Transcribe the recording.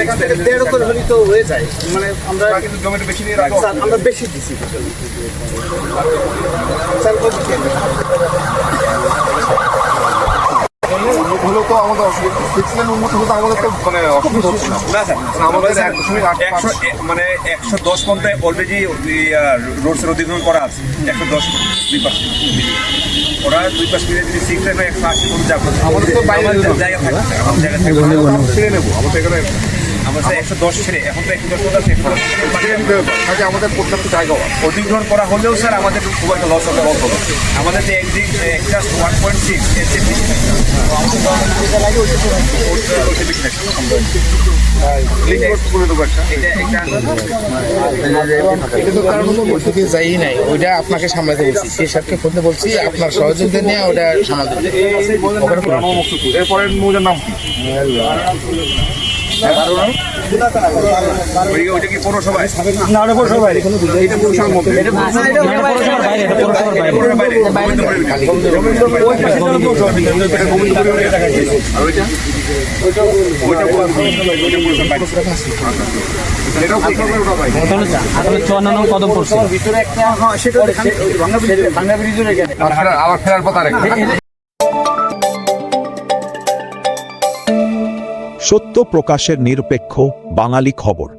এখান থেকে 1.5 করে হলে তো হয়ে যায়, মানে আমরা কিন্তু জমিটা বেশি নিয়ে রাখবো, আমরা বেশি দিচ্ছি হলো তো আমাদের অসুবিধা, উন্নত হতো আমাদের তো মানে অসুবিধা হচ্ছে না। না স্যার, আমাদের 1.8 মানে 110 পন্থায় অলরেডি রোডসের অধিগ্রহণ করা আছে। 110 2 পাশে ওরা 2 পাশ মিলে যদি 6 থেকে 180 পর্যন্ত যাবে, আমাদের তো বাইরে জায়গা থাকে, আমাদের জায়গা থাকে ছেড়ে নেবো। আমাদের এখানে আমরা 110 ছেড়ে এখন তো 110 আছে, থাকে আমাদের পর্যাপ্ত জায়গা অধিগ্রহণ করা হলেও স্যার আমাদের খুব একটা লস হবে। আমাদের যে একদিন জাস্ট 1.6 এর চেয়ে বেশি থাকে, যাই নাই ওইটা আপনাকে সামলাতে বলছি, সেই সাথে করতে বলছি, আপনার সহযোগিতা নিয়ে ওটা সামলাতে। এরপরের মৌজার নাম কি? ওইটা কি পৌরসভায়? না, ওটা পৌরসভায়। এইটা পৌরসভার মধ্যে। কদম পড়ছে আবার ফেরার পথ আরেকটা। সত্য প্রকাশের নিরপেক্ষ বাঙালি খবর।